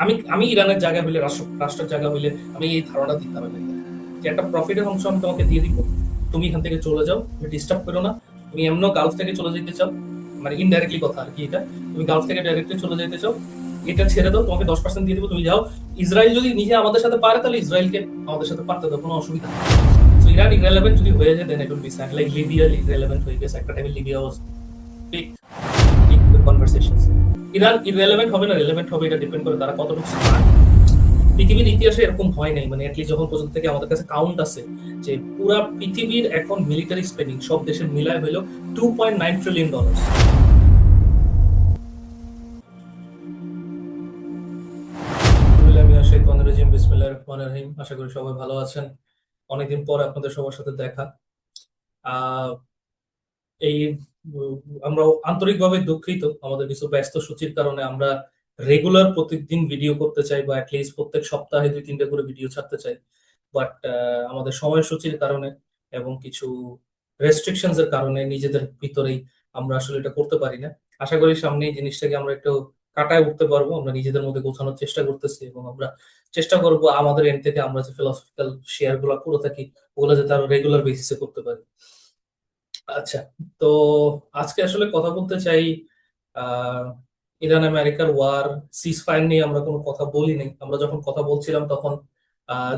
আমি আমি ইরানের জায়গায় হইলে, রাষ্ট্রের জায়গা হইলে আমি এই ধারণা দিতে হবে যে একটা প্রফিটের অংশ আমি তোমাকে দিয়ে দিব, তুমি এখান থেকে চলে যাও, তুমি ডিস্টার্ব করো না। তুমি এমন গালফ থেকে চলে যেতে চাও, মানে ইনডাইরেক্টলি কথা আর কি এটা, তুমি গালফ থেকে ডাইরেক্টলি চলে যেতে চাও, এটা ছেড়ে দাও, তোমাকে 10% দিয়ে দিব, তুমি যাও। ইসরায়েল যদি নিজে আমাদের সাথে পারে তাহলে ইসরায়েলকে আমাদের সাথে পারতে দাও, কোনো অসুবিধা নেই। সো ইরান ইররেলেভেন্ট যদি হয়ে যায় then it will be sign, like Libya irrelevant হয়ে গেছে একটা টাইমে, Libya was big conversations. Iran irrelevant হবে না রিলেভেন্ট হবে এটা ডিপেন্ড করে তারা কতটুকু স্মার্ট। পৃথিবীর ইতিহাসে এরকম হয় নাই, মানে অ্যাটলিস্ট যখন পর্যন্ত থেকে আমাদের কাছে কাউন্ট আছে, যে পুরা পৃথিবীর এখন মিলিটারি স্পেন্ডিং সব দেশের মিলায় হইলো $2.9 ট্রিলিয়ন। আশা করি সবাই ভালো আছেন। অনেকদিন পর আপনাদের সবার সাথে দেখা। আহ এই আমরা আন্তরিকভাবে দুঃখিত, আমাদের কিছু ব্যস্ত সূচির কারণে আমরা রেগুলার প্রতিদিন ভিডিও করতে চাই, বা অ্যাটলিস্ট প্রত্যেক সপ্তাহে 2-3টা করে ভিডিও ছাড়তে চাই, বাট আমাদের সময়সূচির কারণে এবং কিছু রেস্ট্রিকশনস এর কারণে নিজেদের ভিতরেই আমরা আসলে এটা করতে পারি না। আশা করি সামনে এই জিনিসটাকে আমরা একটু কাটায় উঠতে পারবো, আমরা নিজেদের মধ্যে গোছানোর চেষ্টা করতেছি, এবং আমরা চেষ্টা করব আমাদের এন্ড থেকে আমরা যে ফিলোসফিক্যাল শেয়ার গুলো করে থাকি ওগুলো যাতে আরো রেগুলার বেসিসে করতে পারি। আচ্ছা, তো আজকে আসলে কথা বলতে চাই আহ ইরান আমেরিকার ওয়ার সিজ ফায়ার নিয়ে। আমরা কোনো কথা বলি নাই, আমরা যখন কথা বলছিলাম তখন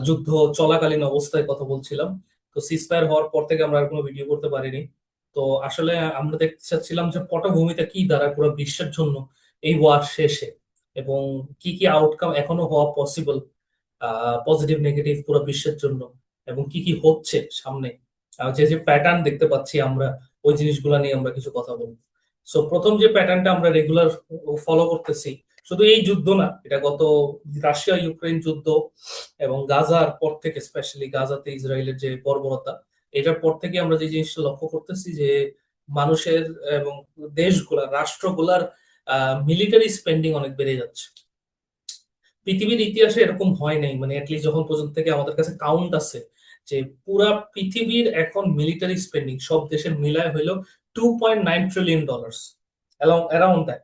যুদ্ধ চলাকালীন অবস্থায় কথা বলছিলাম। তো সিজ ফায়ার হওয়ার পর থেকে আমরা আর কোনো ভিডিও করতে পারিনি। তো আসলে আমরা দেখতে চাচ্ছিলাম যে পটভূমিটা কি দাঁড়ায় পুরো বিশ্বের জন্য এই ওয়ার শেষে, এবং কি কি আউটকাম এখনো হওয়া পসিবল, পজিটিভ নেগেটিভ পুরো বিশ্বের জন্য, এবং কি কি হচ্ছে সামনে, যে যে প্যাটার্ন দেখতে পাচ্ছি আমরা, ওই জিনিসগুলো নিয়ে আমরা কিছু কথা বলবো। সো প্রথম যে প্যাটার্নটা আমরা রেগুলার ফলো করতেছি, শুধু এই যুদ্ধ না, এটা গত রাশিয়া ইউক্রেন যুদ্ধ এবং গাজার পর থেকে, স্পেশালি গাজাতে ইসরায়েলের যে বর্বরতা, এটার পর থেকে আমরা যে জিনিসটা লক্ষ্য করতেছি যে মানুষের এবং দেশগুলার রাষ্ট্রগুলার মিলিটারি স্পেন্ডিং অনেক বেড়ে যাচ্ছে। পৃথিবীর ইতিহাসে এরকম হয় নাই, মানে অ্যাটলিস্ট যখন পর্যন্ত থেকে আমাদের কাছে কাউন্ট আছে, যে পুরা পৃথিবীর এখন মিলিটারি স্পেন্ডিং সব দেশের মিলায় হইলো $2.9 ট্রিলিয়ন, অ্যারাউন্ড দ্যাট,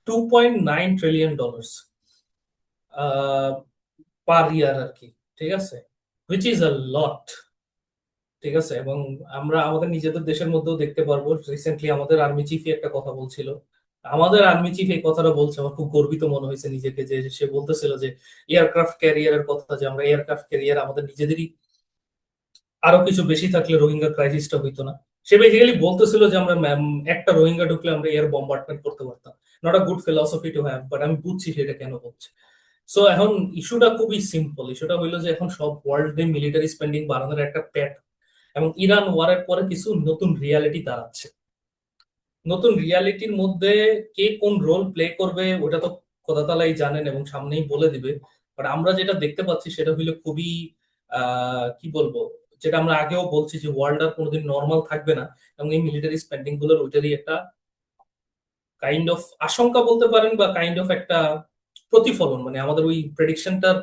$2.9 ট্রিলিয়ন পার ইয়ার আর কি। ঠিক আছে, হুইচ ইজ আ লট। ঠিক আছে, এবং আমরা আমাদের নিজেদের দেশের মধ্যেও দেখতে পারবো, রিসেন্টলি আমাদের আর্মি চিফই একটা কথা বলছিল। আমাদের আর্মি চিফ এই কথাটা বলছে, আমার খুব গর্বিত মনে হয়েছে নিজেকে, যে সে বলতেছিল যে এয়ারক্রাফট ক্যারিয়ারের কথা, যে আমরা এয়ারক্রাফট ক্যারিয়ার আমাদের নিজেদেরই আরো কিছু বেশি থাকলে রোহিঙ্গা ক্রাইসিসটা হইতো না। সে বেসিক্যালি বলতেছিল যে আমরা একটা রোহিঙ্গা ঢুকলে আমরা এয়ার বম্বার্ডমেন্ট করতে পারতাম। Not a good philosophy to have, but আমি বুঝছি সেটা কেন হচ্ছে। সো এখন ইস্যুটা খুবই সিম্পল, ইস্যুটা হইলো যে এখন সব ওয়ার্ল্ডে মিলিটারি স্পেন্ডিং বাড়ানোর একটা প্যাট, এবং ইরান ওয়ারের পরে কিছু নতুন রিয়ালিটি দাঁড়াচ্ছে। নতুন রিয়ালিটির মধ্যে কে কোন রোল প্লে করবে ওটা তো খোদা তালাই জানেন এবং সামনেই বলে দিবে। বাট আমরা যেটা দেখতে পাচ্ছি সেটা হইলো খুবই কি বলবো, যেটা আমরা আগেও বলছি যে ওয়ার্ল্ড আর কোনোদিন নর্মাল থাকবে না, এবং এই মিলিটারি স্পেন্ডিং গুলোর ওইটারই একটা কাইন্ড অফ আশঙ্কা বলতে পারেন, বা কাইন্ড অফ একটা প্রতিফলন, মানে আমাদের ওই প্রেডিকশনটার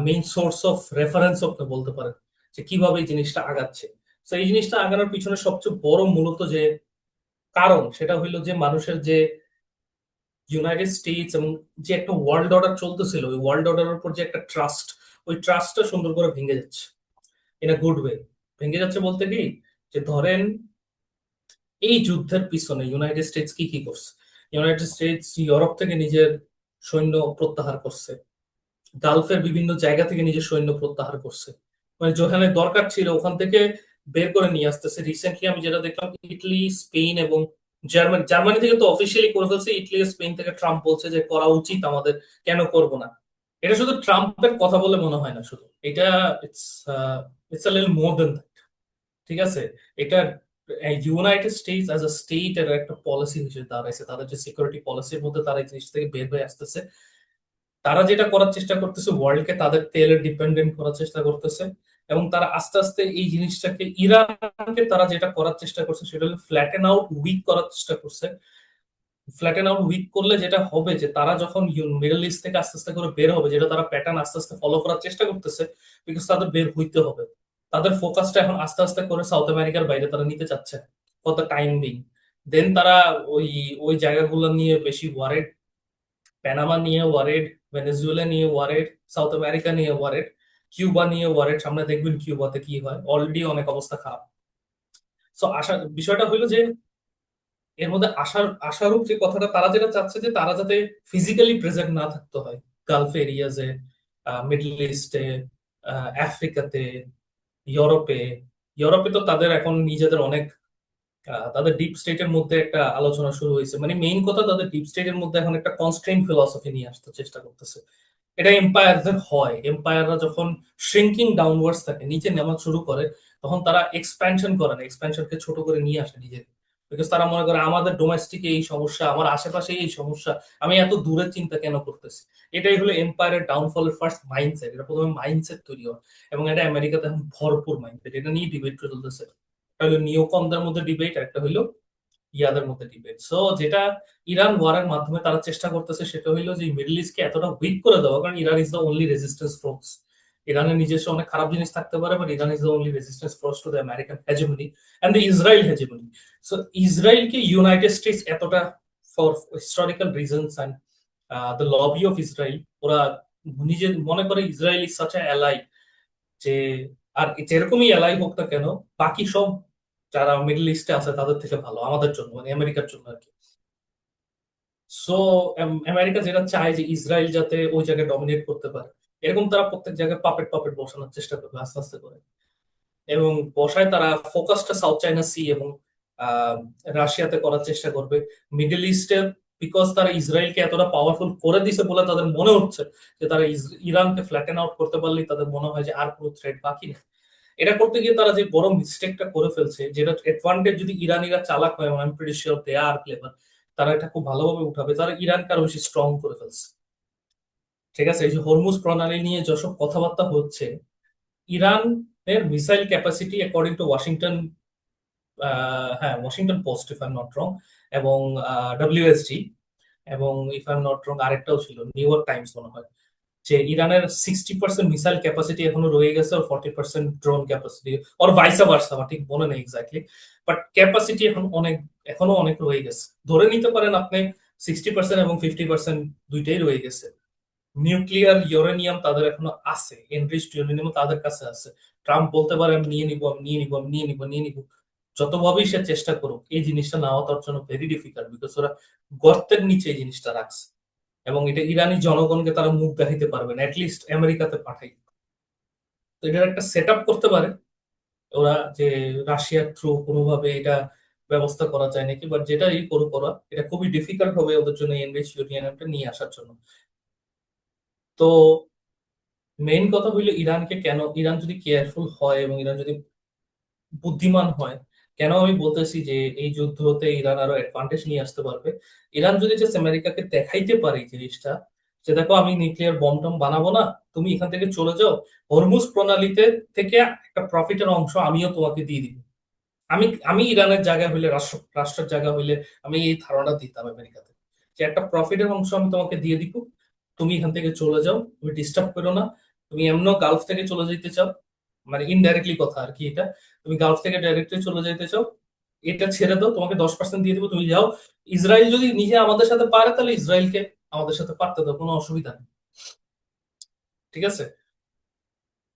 মেইন সোর্স অফ রেফারেন্স বলতে পারেন, যে কিভাবে এই জিনিসটা আগাচ্ছে। তো এই জিনিসটা আগানোর পিছনে সবচেয়ে বড় মূলত যে কারণ, সেটা হইলো যে মানুষের যে ইউনাইটেড স্টেটস এবং যে একটা ওয়ার্ল্ড অর্ডার চলতেছিল, ওই ওয়ার্ল্ড অর্ডারের উপর যে একটা ট্রাস্ট, ওই ট্রাস্টটা সুন্দর করে ভেঙে যাচ্ছে, ইন আ গুড ওয়ে। ভেঙে যাচ্ছে বলতে কি, যে ধরেন এই যুদ্ধের পিছনে ইউনাইটেড স্টেটস কি কি করছে। ইউনাইটেড স্টেটস ইউরোপ থেকে নিজের সৈন্য প্রত্যাহার করছে, গালফের বিভিন্ন জায়গা থেকে নিজের সৈন্য প্রত্যাহার করছে, মানে যেখানে দরকার ছিল ওখান থেকে বের করে নিয়ে আসতেছে। রিসেন্টলি আমি যেটা দেখলাম, ইটালি, স্পেন এবং জার্মানি, জার্মানি থেকে তো অফিসিয়ালি করে ফেলছে, ইটালি ও স্পেন থেকে ট্রাম্প বলছে যে করা উচিত আমাদের, কেন করব না। এটা শুধু ট্রাম্পের কথা বলে মনে হয় না, শুধু এটা it's it's a little more than that. ঠিক আছে, এটা United States as a state এর একটা পলিসি হিসেবে দাঁড়াইছে, তাদের যে সিকিউরিটি পলিসির মধ্যে তারা এই জিনিস থেকে বের হয়ে আসতেছে। তারা যেটা করার চেষ্টা করতেছে, ওয়ার্ল্ডকে তাদের তেলের ডিপেন্ডেন্ট করার চেষ্টা করতেছে, এবং তারা আস্তে আস্তে এই জিনিসটাকে, ইরানকে তারা যেটা করার চেষ্টা করছে সেটা হলো ফ্ল্যাটেন আউট, উইক করার চেষ্টা করছে। ফ্ল্যাটেন আউট, উইক করলে যেটা হবে, যে তারা যখন মিডল ইস্ট থেকে আস্তে আস্তে করে বের হবে, যেটা তারা প্যাটার্ন আস্তে আস্তে ফলো করার চেষ্টা করতেছে, বিকজ তাদের বের হইতে হবে। তাদের ফোকাসটা এখন আস্তে আস্তে করে সাউথ আমেরিকার বাইরে তারা নিতে চাচ্ছে ফর দ্য টাইম বিং। দেন তারা ওই ওই জায়গাগুলো নিয়ে বেশি ওয়ারেড প্যানামা নিয়ে ওয়ারেড, ভেনেজুয়েলা নিয়ে ওয়ারেড, সাউথ আমেরিকা নিয়ে ওয়ারেড, কিউবা নিয়ে ওয়ারেড। সামনে দেখবেন কিউবাতে কি হয়, অলরেডি অনেক অবস্থা খারাপ। সো বিষয়টা হইলো যে এর মধ্যে আশারূপ যে কথাটা, তারা যেটা চাচ্ছে যে তারা যাতে ফিজিক্যালি প্রেজেন্ট না থাকতে হয় গালফ এরিয়াজে, মিডল ইস্টে, আফ্রিকাতে, ইউরোপে। ইউরোপে তো তাদের এখন নিজেদের অনেক তাদের ডিপ স্টেটের মধ্যে একটা আলোচনা শুরু হয়েছে। মানে মেইন কথা, তাদের ডিপ স্টেটের মধ্যে এখন একটা কনস্ট্রেইন ফিলসফি নিয়ে আসতে চেষ্টা করতেছে। এটা এম্পায়ারদের হয়, এম্পায়াররা যখন শ্রিঙ্কিং ডাউনওয়ার্ডস থাকে, নিচে নেমা শুরু করে, তখন তারা এক্সপ্যানশন করে না, এক্সপ্যানশনকে ছোট করে নিয়ে আসে নিজে। বিকজ তারা মনে করে আমাদের ডোমেস্টিকে এই সমস্যা, আমার আশেপাশে এই সমস্যা, আমি এত দূরের চিন্তা কেন করতেছি। এটাই হলো এম্পায়ারের ডাউনফলের ফার্স্ট মাইন্ডসেট। এটা প্রথমে মাইন্ডসেট তৈরি হয়, এবং এটা আমেরিকাতে এখন ভরপুর মাইন্ডসেট। এটা নিয়ে ডিবেট চলতেছে। একটা হলো নিওকনদের মধ্যে ডিবেট, একটা হলো ইয়াদের মধ্যে ডিবেট। সো যেটা ইরান ওয়ারের মাধ্যমে তারা চেষ্টা করতেছে, সেটা হইলো যে মিডল ইস্টকে এতটা উইক করে দেওয়া। কারণ Iran is the only resistance force. ইরানের নিজস্ব অনেক খারাপ জিনিস থাকতে পারে, but Iran is the only resistance force to the American hegemony and the Israel hegemony. So ইসরায়েলকে ইউনাইটেড স্টেটস এতটা, for historical reasons and the lobby of Israel, ওরা নিজে মনে করে Israel is such a ally, যে আর যেরকমই এলাই হোক না কেন, বাকি সব যারা মিডল ইস্টে আছে তাদের থেকে ভালো আমাদের জন্য, মানে আমেরিকার জন্য আর কি। সো আমেরিকা যেটা চায় যে ইসরায়েল যাতে ওই জায়গায় ডমিনেট করতে পারে, এরকম তারা প্রত্যেক জায়গায় পাপেট পাপেট বসানোর চেষ্টা করবে আস্তে আস্তে করে। এবং বসায় তারা ফোকাসটা সাউথ চায়না সি এবং আহ, রাশিয়াতে করার চেষ্টা করবে। মিডল ইস্টে, বিকজ তারা ইসরায়েলকে এতটা পাওয়ারফুল করে দিছে বলে তাদের মনে হচ্ছে যে তারা ইরানকে ফ্ল্যাটেন আউট করতে পারলেই তাদের মনে হয় যে আর কোনো থ্রেট বাকি নেই। এটা করতে গিয়ে তারা যে বড় মিস্টেকটা করে ফেলছে, যেটা অ্যাডভান্টেজ যদি ইরানিরা চালাক হয়, এবং আমি pretty sure they are clever, তারা এটা খুব ভালোভাবে উঠাবে। তারা ইরানকে আরো বেশি স্ট্রং করে ফেলছে। ঠিক আছে, এই যে হরমুজ প্রণালী নিয়ে যেসব কথাবার্তা হচ্ছে, ইরানের missile capacity according to Washington, হ্যাঁ Washington Post if I am not wrong, এবং ডব্লিউএসজি, এবং if I am not wrong আরেকটাও ছিল নিউ ইয়র্ক টাইমস মনে হয়, যে ইরানের 60% মিসাইল ক্যাপাসিটি এখনো রয়ে গেছে, আর 40% ড্রোন ক্যাপাসিটি, ওর ভাইসা ভার্সা, আমার ঠিক মনে নেই এক্স্যাক্টলি। বাট ক্যাপাসিটি এখন অনেক, এখনো অনেক রয়ে গেছে। ধরে নিতে পারেন আপনি 60% এবং 50% দুইটাই রয়ে গেছে। নিউক্লিয়ার ইউরেনিয়াম তাদের এখনো আছে, এনরিচড ইউরেনিয়াম তাদের কাছে আছে। ট্রাম্প বলতে পারে আমি নিয়ে নিবো, আমি নিয়ে নিবো, আমি নিয়ে নিবো, নিয়ে নিবো। যতভাবেই সে চেষ্টা করুক, এই জিনিসটা নেওয়া তার জন্য ভেরি ডিফিকাল্ট, বিকজ ওরা গর্তের নিচে এই জিনিসটা রাখছে। এবং এটা ইরানি জনগণকে তারা মুখ দেখাইতে পারবে না, অ্যাটলিস্ট আমেরিকাতে পাঠাই। তো এটার একটা সেট আপ করতে পারে ওরা, যে রাশিয়ার থ্রু কোনোভাবে এটা ব্যবস্থা করা যায় নাকি। বাট যেটা এই করুক ওরা, এটা খুবই ডিফিকাল্ট হবে ওদের জন্য এনরিচ ইউরেনিয়ামটা নিয়ে আসার জন্য। তো মেইন কথা হইলো ইরানকে কেন, ইরান যদি কেয়ারফুল হয় এবং ইরান যদি বুদ্ধিমান হয়, কেন আমি বলতেছি যে এই যুদ্ধতে ইরান আরো অ্যাডভান্টেজ নিয়ে আসতে পারবে। ইরান যদি জাস্ট আমেরিকাকে দেখাইতে পারে এই জিনিসটা, যে দেখো আমি নিউক্লিয়ার বম টম বানাবো না, তুমি এখান থেকে চলে যাও, হরমুজ প্রণালীতে থেকে একটা প্রফিটের অংশ আমিও তোমাকে দিয়ে দিব। আমি আমি ইরানের জায়গা হইলে, রাষ্ট্রের জায়গা হইলে, আমি এই ধারণা দিতাম আমেরিকাতে, যে একটা প্রফিটের অংশ আমি তোমাকে দিয়ে দিব, তুমি এখান থেকে চলে যাও, তুমি ডিস্টার্ব করো না। তুমি এমনও গালফ থেকে চলে যেতে চাও, মানে ইনডাইরেক্টলি কথা আর কি এটা, তুমি গালফ থেকে ডাইরেক্টলি চলে যেতে চাও, এটা ছেড়ে দাও, তোমাকে 10% দিয়ে দিব, তুমি যাও। ইসরায়েল যদি নিজে আমাদের সাথে পারে, তাহলে ইসরায়েলকে আমাদের সাথে পারতে দাও, কোনো অসুবিধা নেই। ঠিক আছে,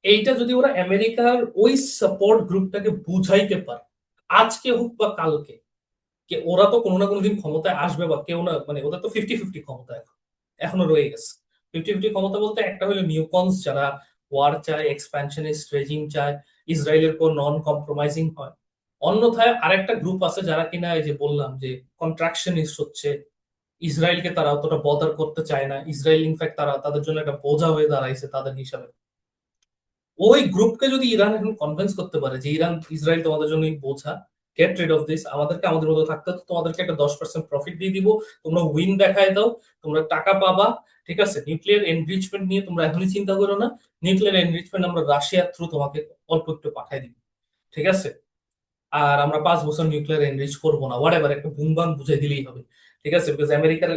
এইটা যদি ওরা আমেরিকার ওই সাপোর্ট গ্রুপটাকে বুঝাইতে পারে, আজকে হোক বা কালকে, ওরা তো কোনো না কোনো দিন ক্ষমতায় আসবে, বা কেউ না, মানে ওদের তো 50-50 ক্ষমতা এখন এখনো রয়ে গেছে। 50-50 ক্ষমতা বলতে, একটা হলো নিউকনস যারা ওয়ার চায়, এক্সপ্যানশনিস্ট রেজিম চায়, ইসরায়েলের কোন নন কম্প্রোমাইজিং হয়। অন্যথায় আরেকটা গ্রুপ আছে যারা কিনা, এই যে বললাম যে কন্ট্রাকশনিস্ট হচ্ছে, ইসরায়েলকে তারা অতটা বদার করতে চায় না, ইসরায়েল ইনফ্যাক্ট তারা তাদের জন্য একটা বোঝা হয়ে দাঁড়াইছে তাদের হিসাবে। ওই গ্রুপকে যদি ইরান এখন কনভিন্স করতে পারে যে ইরান, ইসরায়েল তোমাদের জন্য বোঝা, গেট রিড অফ দিস, আমাদেরকে আমাদের মতো থাকতে তো তোমাদেরকে একটা 10% প্রফিট দিয়ে দিব, তোমরা উইন দেখায় দাও, তোমরা টাকা পাবা। ঠিক আছে, নিউক্লিয়ার এনরিচমেন্ট নিয়ে তোমরা এখনই চিন্তা করো না, নিউক্লিয়ার এনরিচমেন্ট আমরা রাশিয়ার থ্রু তোমাকে অল্প একটু পাঠাই দিব। ঠিক আছে, আর আমরা 5 বছর নিউক্লিয়ার এনরিচ করবো না, হোয়াট এভার, একটা বুম বাম বুঝাই দিলেই হবে। ঠিক আছে, বিকজ আমেরিকার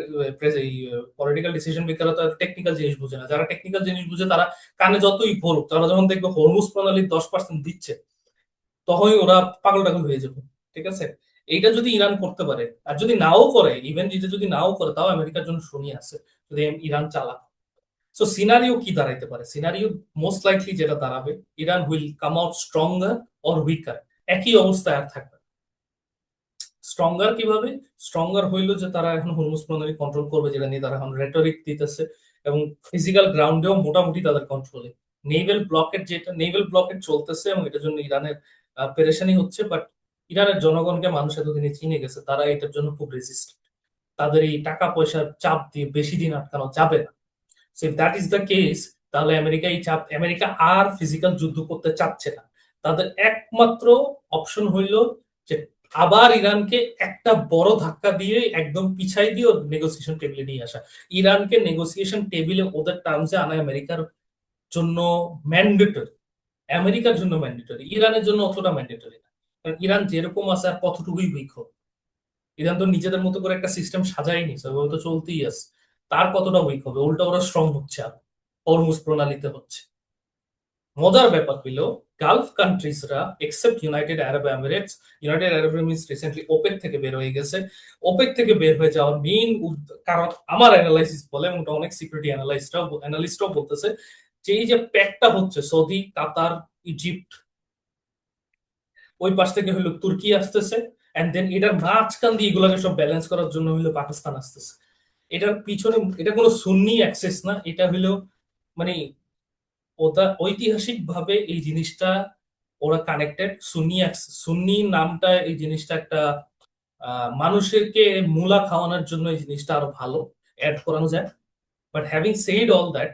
পলিটিক্যাল ডিসিশন মেকাররা তো টেকনিক্যাল জিনিস বুঝে না। যারা টেকনিক্যাল জিনিস বুঝে, তারা কানে যতই ভরুক, তারা যখন দেখবে হরমুজ প্রণালী 10% দিচ্ছে, তখনই ওরা পাগল টাগল হয়ে যাবে। ঠিক আছে, এইটা যদি ইরান করতে পারে, আর যদি নাও করে, ইভেন এটা যদি নাও করে, তাও আমেরিকার জন্য শুনি আছে যদি ইরান চালাক। সো সিনারিও কি দাঁড়াইতে পারে? সিনারিও মোস্ট লাইকলি যেটা দাঁড়াবে, Iran will come out stronger or weaker, একই অবস্থায় আর থাকবে। স্ট্রঙ্গার কিভাবে? স্ট্রঙ্গার হইলো যে তারা এখন হরমুজ প্রণালী কন্ট্রোল করবে, যেটা নিয়ে তারা এখন রেটরিক দিতেছে, এবং ফিজিক্যাল গ্রাউন্ডেও মোটামুটি তাদের কন্ট্রোলে। নেভেল ব্লকেট চলতেছে, এবং এটার জন্য ইরানের পেরেশানি হচ্ছে, বাট ইরানের জনগণকে মানুষ এতদিনে চিনে গেছে, তারা এটার জন্য খুব রেজিস্ট। তাদের এই টাকা পয়সার চাপ দিয়ে বেশি দিন আটকানো যাবে না। So if that is the case, তাহলে আমেরিকা আর ফিজিক্যাল যুদ্ধ করতে চাচ্ছে না। তাদের একমাত্র অপশন হইল যে আবার ইরানকে একটা বড় ধাক্কা দিয়ে একদম পিছাই দিয়ে নেগোসিয়েশন টেবিলে নিয়ে আসা। ইরানকে নেগোসিয়েশন টেবিলে ওদের টার্মসে আনা আমেরিকার জন্য ম্যান্ডেটরি। আমেরিকার জন্য ম্যান্ডেটরি, ইরানের জন্য অতটা ম্যান্ডেটরি না। কারণ ইরান যেরকম আছে আর কতটুকুই উইক হবে। ইরান তো নিজেদের মতো করে একটা সিস্টেম সাজাই নিছে, ওইভাবে তো চলতেই আছে। তার কতটা উইক হবে? উল্টা ওরা স্ট্রং হচ্ছে, আর হরমুজ প্রণালীতে হচ্ছে। মজার ব্যাপার হইল, গালফ কান্ট্রিজরা except United Arab Emirates recently OPEC থেকে বের হয়ে গেছে। ওপেক থেকে বের হয়ে যাওয়ার মেইন কারণ আমার অ্যানালাইসিস বলে, এবং এটা অনেক সিকিউরিটি অ্যানালিস্টরাও বলতেছে, যে এই যে প্যাকটা হচ্ছে সৌদি, কাতার, ইজিপ্ট, ওই পাশ থেকে হইলো তুর্কি আসতেছে, এন্ড দেন এটার মাঝখান দিয়ে এগুলোকে সব ব্যালেন্স করার জন্য হইলো পাকিস্তান আসতেছে। এটার পিছনে এটা কোনো সুন্নি অ্যাক্সেস না, এটা হইলো মানে ওটা ঐতিহাসিক ভাবে এই জিনিসটা ওরা কানেক্টেড। সুন্নি নামটা, এই জিনিসটা একটা মানুষকে মূলা খাওয়ানোর জন্য এই জিনিসটা আরো ভালো অ্যাড করানো যায়। But having said all that,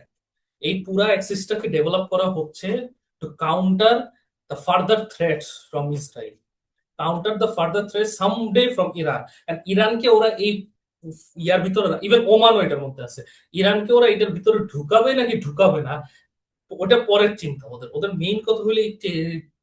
এই পুরা অ্যাক্সিসটাকে ডেভেলপ করা হচ্ছে to counter the further threats from Israel, counter the further threat someday from Iran. And ইরানকে ওরা এই ইয়ার ভিতরে, ইভেন ওমানও এটার মধ্যে আছে, ইরানকে ওরা এটার ভিতরে ঢুকাবে নাকি ঢুকাবে না, ওটা পরের চিন্তা। ওদের ওদের মেইন কথা হলো,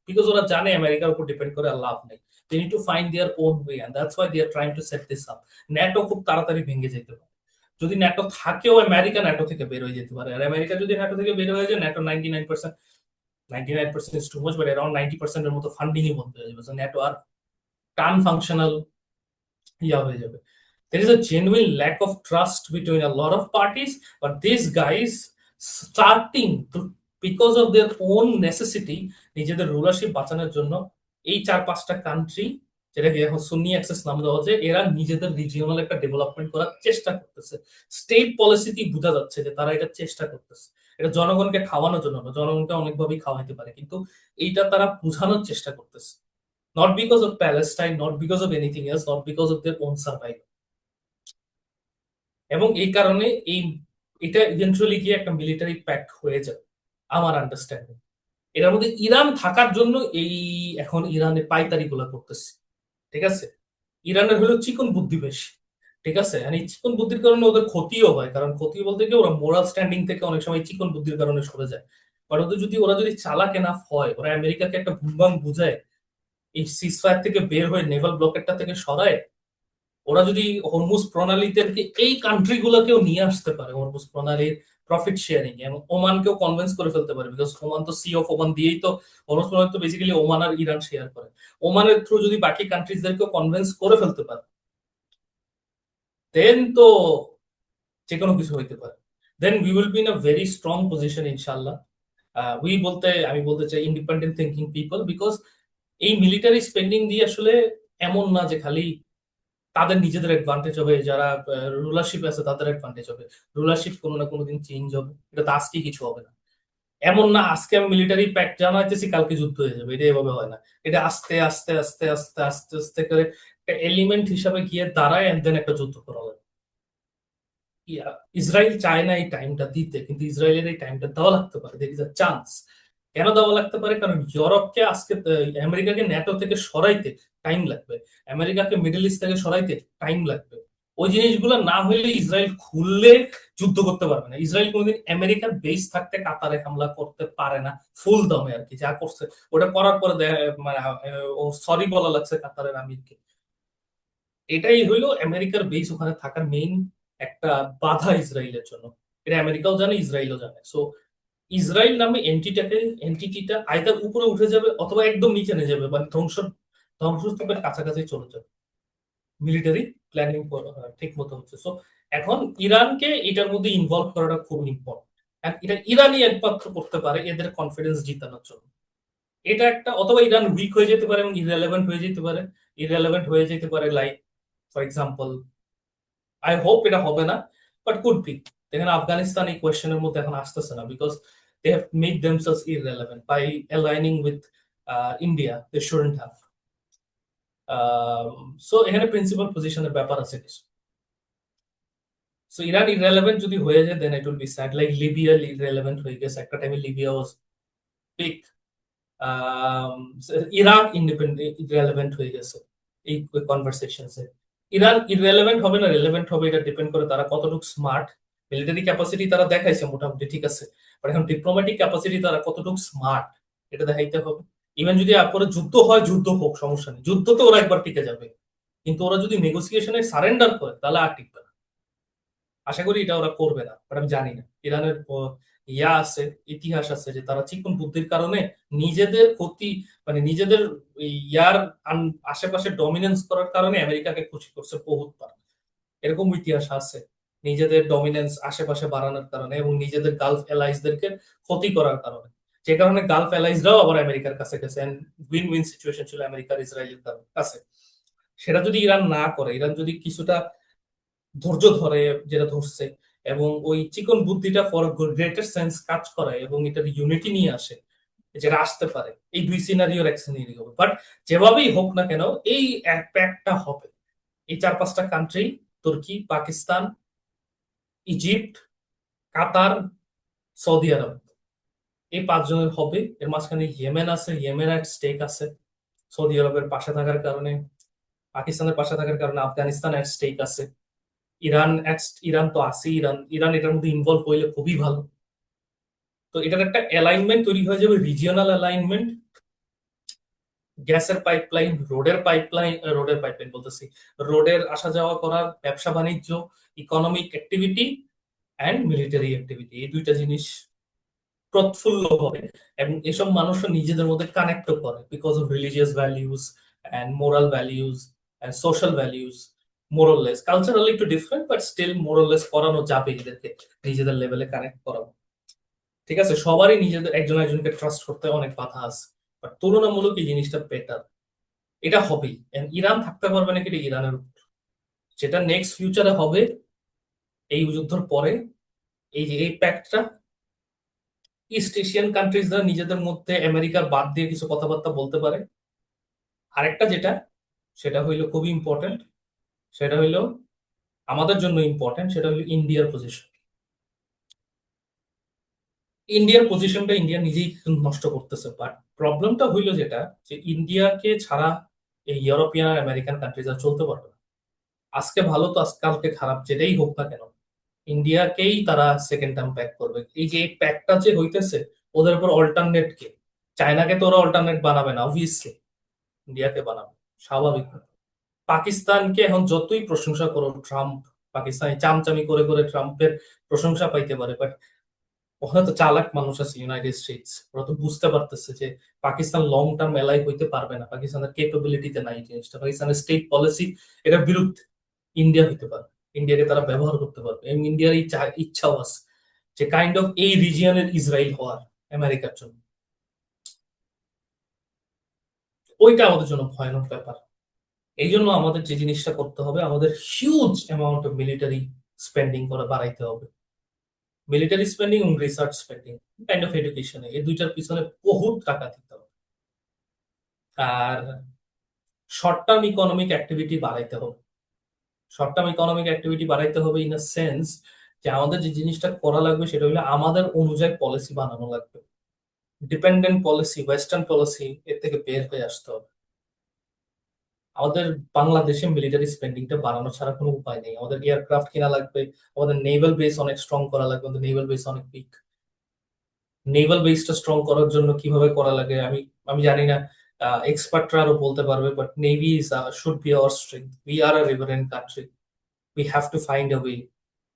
বিকজ ওরা জানে আমেরিকার উপর ডিপেন্ড করে আর লাভ নেই। They need to find their own way, and that's why they are trying to set this up. NATO খুব তাড়াতাড়ি ভেঙে যেতে পারে। যদি ন্যাটো থাকেও, আমেরিকা ন্যাটো থেকে বের হয়ে যেতে পারে। আর আমেরিকা যদি ন্যাটো থেকে বের হয়ে যায়, NATO 99%, 99% is too much, but around 90% এর মতো ফান্ডিংই বন্ধ হয়ে যাবে। ন্যাটো আর টান ফাংশনাল ইয়া হয়ে যাবে। There is a genuine lack of trust between a lot of parties, but these guys starting to, because of their own necessity, নিজেদের রুলারশিপ বাঁচানোর জন্য, এই 4-5টা কান্ট্রি, যেটাকে এখন সুন্নি অ্যাক্সেস নাম দেওয়া হচ্ছে, এরা নিজেদের রিজিওনাল একটা ডেভেলপমেন্ট করার চেষ্টা করতেছে। স্টেট পলিসিতে বোঝা যাচ্ছে যে তারা এটা চেষ্টা করতেছে। এটা জনগণকে খাওয়ানোর জন্য না, জনগণকে অনেকভাবেই খাওয়াইতে পারে, কিন্তু এইটা তারা বোঝানোর চেষ্টা করতেছে। Not because of Palestine, not because of anything else, not because of their own survival. এবং এই কারণে এটা ইভেন্চুয়ালি গিয়ে একটা মিলিটারি প্যাক্ট হয়ে যাবে আমার আন্ডারস্ট্যান্ডিং। এটার মধ্যে ইরান থাকার জন্য এই এখন ইরানের পাইতারি গুলা করতেছে। ঠিক আছে, ইরানের হলো চিকন বুদ্ধি বেশি। ঠিক আছে, আর এই চিকন বুদ্ধির কারণে ওদের ক্ষতিও হয়, কারণ ক্ষতি বলতে কি, ওরা মোরাল স্ট্যান্ডিং থেকে অনেক সময় চিকন বুদ্ধির কারণে সরে যায়। বাট ওরা যদি চালাক এনাফ হয়, ওরা আমেরিকাকে একটা ভুমবাং বুঝায়, এই সিসফায়ার থেকে বের হয়ে নেভাল ব্লকেটটা থেকে সরায়, ওরা যদি হরমুজ প্রণালীতে এই কান্ট্রি গুলোকেও নিয়ে আসতে পারে হরমুজ প্রণালীর প্রফিট শেয়ারিং, এবং ওমানকেও কনভিন্স করে ফেলতে পারে, বিকজ ওমান তো সি অফ ওমান দিয়েই তো, হরমুজ প্রণালী তো বেসিক্যালি ওমান আর ইরান শেয়ার করে। ওমানের থ্রু যদি বাকি কান্ট্রিজদেরকেও কনভিন্স করে ফেলতে পারে, দেন তো যে কোনো কিছু হইতে পারে। Then we will be in a very strong position ইনশাল্লাহ। আমি বলতে চাই ইন্ডিপেন্ডেন্ট থিঙ্কিং পিপল, বিকজ এই মিলিটারি স্পেন্ডিং দিয়ে আসলে এমন না যে খালি তাদের নিজেদের অ্যাডভান্টেজ হবে, যারা রুলারশিপ আছে তাদের অ্যাডভান্টেজ হবে। রুলারশিপ কোনো না কোনোদিন চেঞ্জ হবে, এটা তো আজকে কিছু হবে না। এমন না আজকে আমি মিলিটারি প্যাক্ট জানাইতেছি কালকে যুদ্ধ হয়ে যাবে, এটা এভাবে হয় না। এটা আস্তে আস্তে আস্তে আস্তে আস্তে আস্তে করে একটা এলিমেন্ট হিসাবে গিয়ে দাঁড়ায়, এন্ড দেন একটা যুদ্ধ করা হবে। ইসরায়েল চায় না এই টাইমটা দিতে, কিন্তু ইসরায়েলের এই টাইমটা দেওয়া লাগতে পারে, দের ইজ আ চান্স। কেন দেওয়া লাগতে পারে? কারণ ইউরোপকে আজকে, আমেরিকাকে ন্যাটো থেকে সরাইতে টাইম লাগবে, আমেরিকাকে মিডল ইস্ট থেকে সরাইতে টাইম লাগবে। ওই জিনিসগুলো না হইলে ইসরায়েল খুললে যুদ্ধ করতে পারবে না। ইসরায়েল কোনোদিন আমেরিকার বেস থাকতে কাতারে হামলা করতে পারে না ফুল দমে আর কি, যা করছে ওটা করার পরে মানে ও সরি বলা লাগছে কাতারের আমিরকে। এটাই হইলো আমেরিকার বেস ওখানে থাকার মেইন একটা বাধা ইসরায়েলের জন্য। এটা আমেরিকাও জানে, ইসরায়েলও জানে। সো ইসরায়েল নামে এন্টিটিটা আইদার উপরে উঠে যাবে অথবা একদম নিচে নেমে যাবে, মানে ধ্বংস ধ্বংসস্তূপের কাছাকাছি চলে যাবে, মিলিটারি প্ল্যানিং ঠিক মতো হচ্ছে। সো এখন ইরানকে এটার মধ্যে ইনভলভ করাটা খুব ইম্পর্টেন্ট, এটা ইরানই একমাত্র করতে পারে এদের কনফিডেন্স জিতানোর জন্য। এটা একটা, অথবা ইরান উইক হয়ে যেতে পারে এবং ইররেলেভেন্ট হয়ে যেতে পারে, like for example, I hope এটা হবে না, বাট কুড বি। দেখেন আফগানিস্তান এই কোয়েশ্চেনের মধ্যে এখন আসতেছে না, because they have made themselves irrelevant by aligning with India, they shouldn't have. So এখানে প্রিন্সিপাল পজিশনের ব্যাপার আছে কিছু। সো ইরান ইররেলেভেন্ট যদি হয়ে যায়, then it will be sad, like Libya irrelevant হয়ে গেছে একটা টাইমে, Libya was big. Iraq irrelevant হয়ে গেছে এই কনভারসেশনসে। ইরান ইররেলেভেন্ট হবে না রেলেভেন্ট হবে, এটা ডিপেন্ড করে তারা কতটুকু স্মার্ট। মিলিটারি ক্যাপাসিটি তারা দেখাইছে মোটামুটি ঠিক আছে, বাট এখন ডিপ্লোম্যাটিক ক্যাপাসিটি তারা কতটুকু স্মার্ট এটা দেখাইতে হবে। ইভেন যদি পরে যুদ্ধ হয়, যুদ্ধ হোক, সমস্যা নেই, যুদ্ধ তো ওরা একবার টিকে যাবে, কিন্তু ওরা যদি নেগোসিয়েশনে সারেন্ডার করে তাহলে আর টিকবে না। আশা করি এটা ওরা করবে না, বাট আমি জানি না। ইরানের ইয়া আছে, ইতিহাস আছে যে তারা চিকন বুদ্ধির কারণে নিজেদের ক্ষতি, মানে নিজেদের ইয়ার আশেপাশে ডমিনেন্স করার কারণে আমেরিকাকে খুশি করছে বহুতবার, এরকম ইতিহাস আছে। নিজেদের ডমিনেন্স আশেপাশে বাড়ানোর কারণে এবং নিজেদের গালফ অ্যালাইজদেরকে ক্ষতি করার কারণে, যে কারণে গালফ অ্যালাইজরাও আবার আমেরিকার কাছে গেছে, উইন উইন সিচুয়েশন ছিল আমেরিকার ইসরায়েলের কাছে। সেটা যদি ইরান না করে, ইরান যদি কিছুটা ধৈর্য ধরে, যেটা ধরছে, এবং ওই চিকন বুদ্ধিটা ফর গ্রেটার সেন্স কাজ করায় এবং এটার ইউনিটি নিয়ে আসে, যেটা আসতে পারে, এই দুই সিনারিওর এক সিনারিও হবে। বাট যেভাবেই হোক না কেন, এই একটা হবে। এই 4-5টা কান্ট্রি, তুর্কি, পাকিস্তান, ইজিপ্ট, কাতার, সৌদি আরব, এই 5 জনের হবে। এর মাঝখানে ইয়েমেন আছে, ইয়েমেন এট স্টেক আছে সৌদি আরবের পাশে থাকার কারণে, পাকিস্তানের পাশে থাকার কারণে আফগানিস্তান এট স্টেক আছে, ইরান ইরান তো আছে, ইরান ইরান এটার মধ্যে ইনভলভ হইলে খুবই ভালো। তো এটার একটা অ্যালাইনমেন্ট তৈরি হয়ে যাবে, রিজিওনাল অ্যালাইনমেন্ট, গ্যাসের পাইপলাইন, রোডের পাইপলাইন বলতেছি, রোডের আসা যাওয়া করা, ব্যবসা বাণিজ্য, economic activity and military activity, এই দুইটা জিনিস প্রৎফুল্ল হবে। এবং এসব মানুষও নিজেদের মধ্যে কানেক্ট করে because of religious values and moral values and social values. More or less, culturally একটু ডিফারেন্ট, বাট স্টিল মোরাললেস করানো যাবে এদেরকে, নিজেদের লেভেলে কানেক্ট করাবো। ঠিক আছে, সবারই নিজেদের একজন একজনকে ট্রাস্ট করতে অনেক বাধা আছে, বাট তুলনামূলক এই জিনিসটা বেটার। এটা হবেই। And ইরান থাকতে পারবে নাকি এটা ইরানের উপর, যেটা নেক্সট ফিউচারে হবে এই যুদ্ধের পরে। এই যে এই প্যাক্টটা, ইস্ট এশিয়ান কান্ট্রিজরা নিজেদের মধ্যে আমেরিকার বাদ দিয়ে কিছু কথাবার্তা বলতে পারে। আরেকটা যেটা, সেটা হইলো খুবই ইম্পর্টেন্ট, সেটা হইলো আমাদের জন্য ইম্পর্টেন্ট, সেটা হলো ইন্ডিয়ার পজিশন। ইন্ডিয়ার পজিশনটা ইন্ডিয়া নিজেই নষ্ট করতেছে, বাট প্রবলেমটা হইলো যেটা, যে ইন্ডিয়াকে ছাড়া এই European R American countries are চলতে পারবে না। আজকে ভালো তো আজকে কালকে খারাপ, যেটাই হোক না কেন ইন্ডিয়াকেই তারা সেকেন্ড টার্ম প্যাক করবে। এই যে প্যাকটা যে হইতেছে, ওদের উপর অল্টারনেট কে? চায়নাকে তো ওরা অল্টারনেট বানাবে না অবভিয়াসলি, ইন্ডিয়াকে বানাবে, স্বাভাবিক। পাকিস্তানকে এখন যতই প্রশংসা করো ট্রাম্প, পাকিস্তানি চামচামি করে করে ট্রাম্পের প্রশংসা পাইতে পারে, বাট ওখানে তো চালাক মানুষ আছে ইউনাইটেড স্টেটস, ওরা তো বুঝতে পারতেছে যে পাকিস্তান লং টার্ম এলাই হইতে পারবে না, পাকিস্তানের কেপাবিলিটিতে নাই জিনিসটা, পাকিস্তানের স্টেট পলিসি এটার বিরুদ্ধে। ইন্ডিয়া হইতে পারবে, ইন্ডিয়াকে তারা ব্যবহার করতে পারবে, এবং ইন্ডিয়ার এই ইচ্ছাও আছে যে কাইন্ড অফ এই রিজিয়নের ইসরায়েল হওয়ার আমেরিকার জন্য। ওইটা আমাদের জন্য ভয়ানক ব্যাপার। এই জন্য আমাদের যে জিনিসটা করতে হবে, আমাদের huge amount of military spending করা বাড়াইতে হবে। মিলিটারি স্পেন্ডিং এবং রিসার্চ স্পেন্ডিং, কাইন্ড অফ এডুকেশনে, এই দুইটার পিছনে বহুত টাকা দিতে হবে। আর শর্ট টার্ম ইকোনমিক অ্যাক্টিভিটি বাড়াইতে হবে। শর্ট টার্ম ইকোনমিক অ্যাক্টিভিটি বাড়াইতে হবে ইন আ সেন্স যে আমাদের যে জিনিসটা করা লাগবে সেটা হলো আমাদের অনুযায়ী পলিসি বানানো লাগবে। ডিপেন্ডেন্ট পলিসি, ওয়েস্টার্ন পলিসি, এর থেকে বের হয়ে আসতে হবে। আমাদের বাংলাদেশে মিলিটারি স্পেন্ডিংটা বাড়ানো ছাড়া কোনো উপায় নেই। আমাদের এয়ারক্রাফট কিনা লাগবে, আমাদের নেভাল বেস অনেক স্ট্রং করা লাগবে, আমাদের নেভাল বেস অনেক উইক। নেভাল বেসটা স্ট্রং করার জন্য কিভাবে করা লাগে আমি আমি জানি না, এক্সপার্টরা আরো বলতে পারবে, but navy should be our strength. We are a riverine country, we have to find a way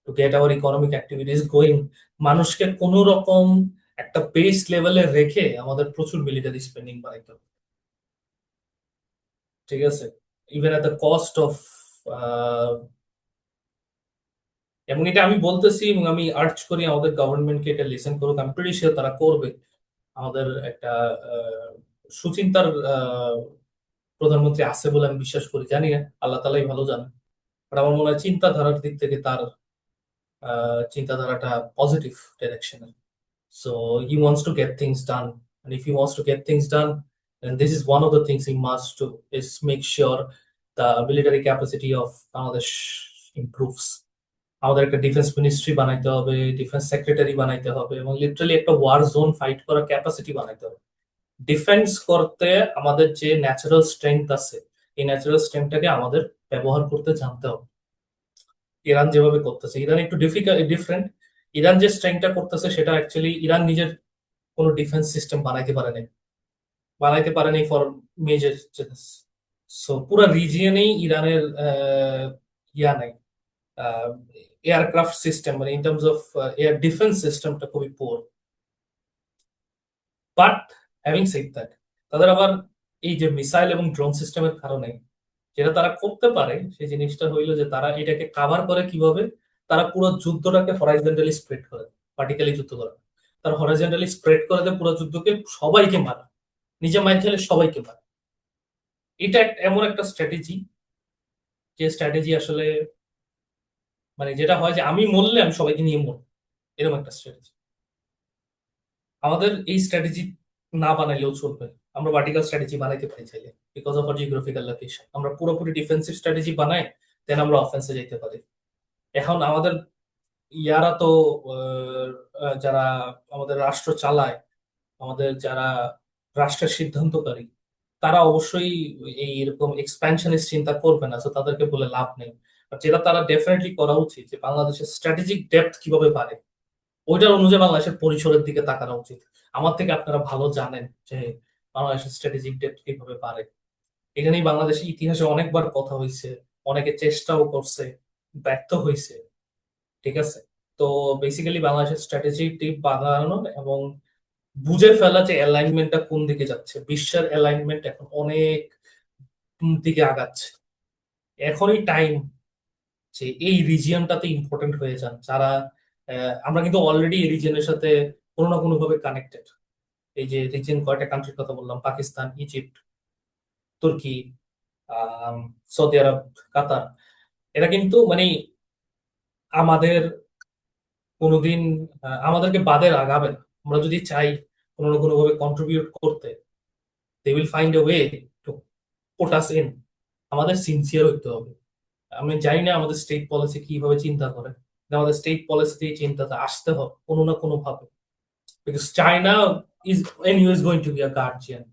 to get our economic activities going. মানুষকে কোন রকম একটা বেস লেভেলে রেখে আমাদের প্রচুর মিলিটারি স্পেন্ডিং বাড়াইতে হবে। ঠিক আছে, even at the cost of, এবং এটা আমি বলতেছি এবং আমি আর্চ করি আমাদের গভর্নমেন্টকে এটা লিসেন করুক, আমি প্রিটি শিওর তারা করবে। আমাদের একটা আহ, সুচিন্তার প্রধানমন্ত্রী আছে বলে আমি বিশ্বাস করি, জানি না, আল্লাহ তালাই ভালো জানে। বাট আমার মনে হয় চিন্তাধারার দিক থেকে তার চিন্তাধারাটা পজিটিভ ডাইরেকশনে। So he wants to get things done. And if he wants to get things done, then this is one of the things he must do, is make sure the military capacity of Bangladesh improves. আমাদের একটা defence ministry বানাইতে হবে, defence secretary বানাইতে হবে, এবং literally একটা war zone fight করার capacity বানাইতে হবে। ডিফেন্স করতে আমাদের যে ন্যাচারাল স্ট্রেংথ আছে, এই ন্যাচারাল স্ট্রেংথটাকে আমাদের ব্যবহার করতে জানতে হবে। ইরান যেভাবে করতেছে, ইরান একটু ডিফারেন্ট। ইরান যে স্ট্রেংথটা করতেছে সেটা অ্যাকচুয়ালি ইরান নিজের কোনো ডিফেন্স সিস্টেম বানাইতে পারেনি ফর মেজর চেঞ্জেস। সো পুরো রিজিয়নেই ইরানের ইয়া নাই, এয়ারক্রাফট সিস্টেম, মানে in terms of air defence সিস্টেমটা খুবই পোর। বাট হ্যাভিং সেড দ্যাট, তাদের আবার এই যে মিসাইল এবং ড্রোন সিস্টেমের কারণে যেটা তারা করতে পারে, সেই জিনিসটা হইলো যে তারা এটাকে কাভার করে কিভাবে, তারা পুরো যুদ্ধটাকে হরাইজন্টালি স্প্রেড করে, ভার্টিক্যালি যুদ্ধ করে না। তারা হরাইজন্টালি স্প্রেড করে দেয় পুরো যুদ্ধকে, সবাইকে মারা, নিজে মাইর খেলে সবাইকে মারা। এটা এমন একটা স্ট্র্যাটেজি, যে স্ট্র্যাটেজি আসলে মানে যেটা হয় যে আমি মরলে আমি সবাইকে নিয়ে মরবো, এরকম একটা স্ট্র্যাটেজি। আমাদের এই স্ট্র্যাটেজি না বানাইলেও চলবে, আমরা ভার্টিক্যাল স্ট্র্যাটেজি বানাইতে পারি চাইলে, because of our geographical location. আমরা পুরোপুরি ডিফেন্সিভ স্ট্র্যাটেজি বানাই, দেন আমরা অফেন্সে যেতে পারি। এখন আমাদের ইয়ারা তো যারা আমাদের রাষ্ট্র চালায়, আমাদের যারা রাষ্ট্রের সিদ্ধান্তকারী, তারা অবশ্যই এই এরকম এক্সপ্যানশনের চিন্তা করবে না, তো তাদেরকে বলে লাভ নেই। আর যেটা তারা ডেফিনেটলি করা উচিত, যে বাংলাদেশের স্ট্র্যাটেজিক ডেপথ কিভাবে বাড়ে, ওইটার অনুযায়ী বাংলাদেশের পরিসরের দিকে তাকানো উচিত। আমার থেকে আপনারা ভালো জানেন যে বাংলাদেশের স্ট্র্যাটেজিক ডেপথ কিভাবে বাড়ে। এটা নিয়ে বাংলাদেশের ইতিহাসে অনেকবার কথা হয়েছে, অনেকে চেষ্টাও করছে, ব্যর্থ হয়েছে। ঠিক আছে, তো বেসিক্যালি বাংলাদেশের স্ট্র্যাটেজি টিপ বানানো এবং বুঝে ফেলা যে অ্যালাইনমেন্টটা কোন দিকে যাচ্ছে। বিশ্বের অ্যালাইনমেন্ট এখন অনেক দিকে আগাচ্ছে। এখনই টাইম যে এই রিজিয়নটাতে ইম্পর্টেন্ট হয়ে যান যারা, আমরা কিন্তু অলরেডি এই রিজিয়নের সাথে কোনো না কোনো ভাবে কানেক্টেড। এই যে রিজিয়ন কয়টা কান্ট্রির কথা বললাম, পাকিস্তান, ইজিপ্ট, তুর্কি, আহ সৌদি আরব, কাতার, এরা কিন্তু মানে আমাদের কোনোদিন আমাদেরকে বাদে রাখাবে না। আমরা যদি চাই কোনো না কোনো ভাবে কন্ট্রিবিউট করতে, they will find a way to put us in. আমাদের সিনসিয়ার হইতে হবে। আমি জানি না আমাদের স্টেট পলিসি কিভাবে চিন্তা করে, কিন্তু আমাদের স্টেট পলিসি দিয়ে চিন্তাটা আসতে হবে কোনো না কোনো ভাবে। Because China is anyways going to be a guardian.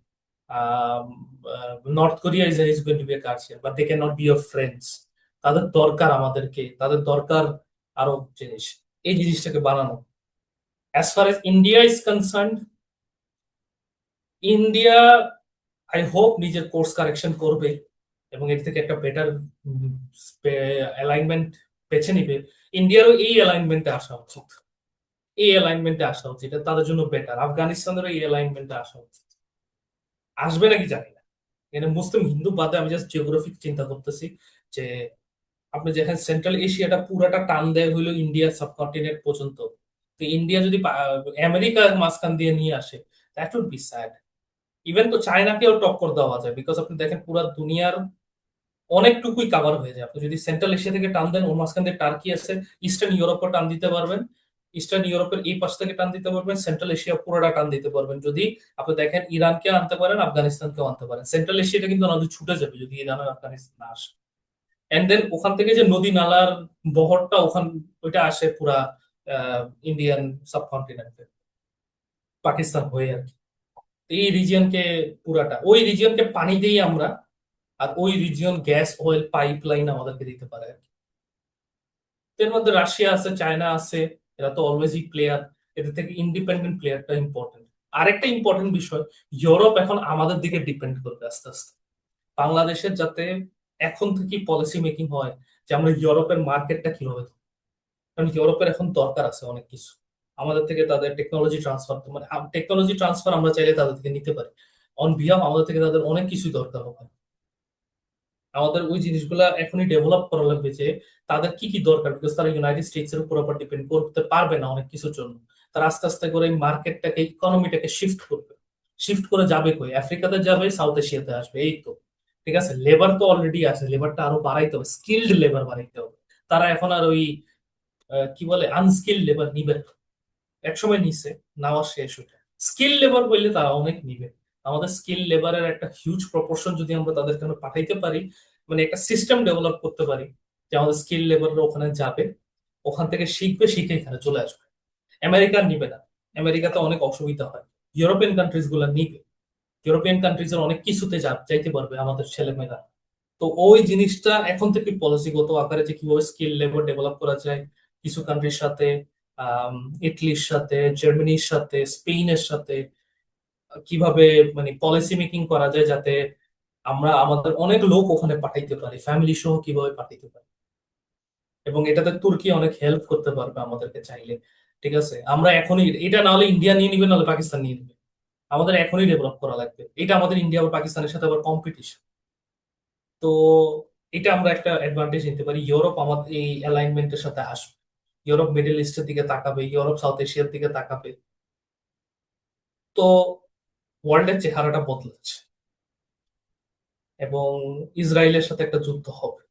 North Korea is going to be a guardian, but they cannot be your friends. তাদের দরকার আমাদেরকে, তাদের দরকার আরো জিনিস, এই জিনিসটাকে বানানো। As far age India is concern, India I hope নিজের কোর্স কারেকশন করবে এবং এর থেকে একটা বেটার অ্যালাইনমেন্ট বেছে নিবে। ইন্ডিয়ারও এই অ্যালাইনমেন্টে আসা উচিত, এই অ্যালাইনমেন্টে আসা উচিত, এটা তাদের জন্য বেটার। আফগানিস্তানেরও এই অ্যালাইনমেন্টে আসা উচিত, আসবে নাকি জানি না। এখানে মুসলিম হিন্দু বাদে আমি জাস্ট জিওগ্রাফিক চিন্তা করতেছি, যে আপনি যেখানে সেন্ট্রাল এশিয়াটা পুরাটা টান দেয় হইলো ইন্ডিয়া সাবকন্টিনেন্ট পর্যন্ত, তো ইন্ডিয়া যদি আমেরিকা মাঝখান দিয়ে নিয়ে আসে, that would be sad. Even তো চায়নাকেও টক্কর দেওয়া যায়, বিকজ আপনি দেখেন পুরো দুনিয়ার অনেকটুকুই কাভার হয়ে যায়। আপনি যদি সেন্ট্রাল এশিয়া থেকে টান দেন, ওর মাঝখান দিয়ে টার্কি আছে, ইস্টার্ন ইউরোপও টান দিতে পারবেন, ইস্টার্ন ইউরোপের এই পাশ থেকে টান দিতে পারবেন, সেন্ট্রাল এশিয়া পুরোটা টান দিতে পারবেন। যদি আপনি দেখেন ইরানকে আনতে পারেন, আফগানিস্তানকেও আনতে পারেন, সেন্ট্রাল এশিয়াটা কিন্তু নদী ছুটে যাবে যদি ইরান আর আফগানিস্তান না আসে। এন্ড দেন ওখান থেকে যে নদী নালার বহরটা ওইটা আসে পুরা ইন্ডিয়ান সাবকন্টিনেন্টে, পাকিস্তান হয়ে আর কি। এই রিজিয়নকে পুরাটা, ওই রিজিয়নকে পানি দিই আমরা, আর ওই region gas oil pipe line আমাদেরকে দিতে পারে আর কি। এর মধ্যে রাশিয়া আছে, চায়না আছে, এরা তো অলওয়েজই প্লেয়ার। এদের থেকে ইন্ডিপেন্ডেন্ট প্লেয়ারটা ইম্পর্টেন্ট। আরেকটা ইম্পর্টেন্ট বিষয়, ইউরোপ এখন আমাদের দিকে ডিপেন্ড করবে আস্তে আস্তে। বাংলাদেশের যাতে এখন থেকে পলিসি মেকিং হয় যে আমরা ইউরোপের মার্কেটটা কিভাবে ধরবো। কারণ ইউরোপের এখন দরকার আছে অনেক কিছু আমাদের থেকে, তাদের টেকনোলজি ট্রান্সফার, মানে টেকনোলজি ট্রান্সফার আমরা চাইলে তাদের থেকে নিতে পারি। অন বিহাফ আমাদের থেকে তাদের অনেক কিছুই দরকার হবে। আমাদের ওই জিনিসগুলা এখনই ডেভেলপ করা লাগবে যে তাদের কি কি দরকার, বিকজ তারা ইউনাইটেড স্টেটস এর উপর আবার ডিপেন্ড করতে পারবে না অনেক কিছুর জন্য। তারা আস্তে আস্তে করে এই মার্কেটটাকে, ইকোনমিটাকে শিফট করবে। শিফট করে যাবে কই? আফ্রিকাতে যাবে, সাউথ এশিয়াতে আসবে, এই তো। ঠিক আছে, লেবার তো অলরেডি আছে, লেবারটা আরো বাড়াইতে হবে, স্কিলড লেবার বাড়াইতে হবে। তারা এখন আর ওই কি বলে আনস্কিল্ড লেবার নিবে না। একসময় নিছে, নেওয়া শেষ ওটা। স্কিল লেবার বললে তারা অনেক নিবে। আমাদের স্কিল লেবারের একটা হিউজ প্রপোর্শন যদি আমরা তাদেরকে আমরা পাঠাইতে পারি, মানে একটা সিস্টেম ডেভেলপ করতে পারি যে আমাদের স্কিল লেবাররা ওখানে যাবে, ওখান থেকে শিখবে, শিখে এখানে চলে আসবে। আমেরিকার নিবে না, আমেরিকাতে অনেক অসুবিধা হয়। ইউরোপিয়ান কান্ট্রিজ গুলা নিবে। ইউরোপিয়ান কান্ট্রিজ এর অনেক কিছুতে যাইতে পারবে আমাদের ছেলেমেয়েরা। তো ওই জিনিসটা এখন থেকে পলিসিগত আকারে যে কিভাবে স্কিল লেবার ডেভেলপ করা যায় কিছু কান্ট্রির সাথে, আম, ইটালির সাথে, জার্মানির সাথে, স্পেনের সাথে, কিভাবে মানে পলিসি মেকিং করা যায় যাতে আমরা আমাদের অনেক লোক ওখানে পাঠাইতে পারি, ফ্যামিলি সহ কিভাবে পাঠাইতে পারি। এবং এটাতে তুর্কি অনেক হেল্প করতে পারবে আমাদেরকে চাইলে। ঠিক আছে, আমরা এখনই এটা না হলে ইন্ডিয়া নিয়ে নিবে, নাহলে পাকিস্তান নিয়ে নিবে। আমাদের এখনই ডেভেলপ করা লাগবে এটা, আমাদের ইন্ডিয়া বা পাকিস্তানের সাথে আবার কম্পিটিশন। তো এটা আমরা একটা অ্যাডভান্টেজ নিতে পারি। ইউরোপ আমাদের এই অ্যালাইনমেন্টের সাথে আসবে। ইউরোপ মিডল ইস্টের দিকে তাকাবে, ইউরোপ সাউথ এশিয়ার দিকে তাকাবে। তো ওয়ার্ল্ডের চেহারাটা বদলাচ্ছে। এবং ইসরায়েলের সাথে একটা যুদ্ধ হবে।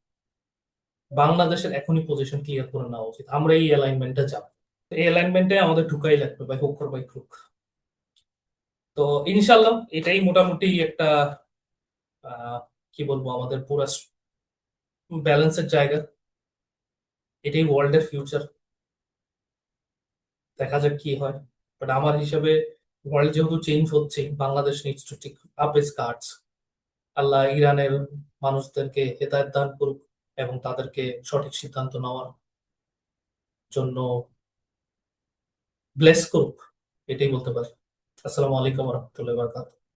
বাংলাদেশের এখনই পজিশন ক্লিয়ার করে নেওয়া উচিত, আমরা এই অ্যালাইনমেন্টে যাব। এই অ্যালাইনমেন্টে আমাদের ঢুকাই লাগবে, বাই হোক আর বাই ক্রুক। তো ইনশাল্লাহ এটাই মোটামুটি একটা কি বলবো, আমাদের পুরা ব্যালেন্সের জায়গা। এটাই ওয়ার্ল্ডের ফিউচার। দেখা যাক কি হয়। বাট আমার হিসাবে ওয়ার্ল্ড যেহেতু চেঞ্জ হচ্ছে, Bangladesh needs to take up its cards. আল্লাহ ইরানের মানুষদেরকে হেদায়েত দান করুক এবং তাদেরকে সঠিক সিদ্ধান্ত নেওয়ার জন্য ব্লেস করুক, এটাই বলতে পারি। আসসালামু আলাইকুম রহমতুল্লাহ।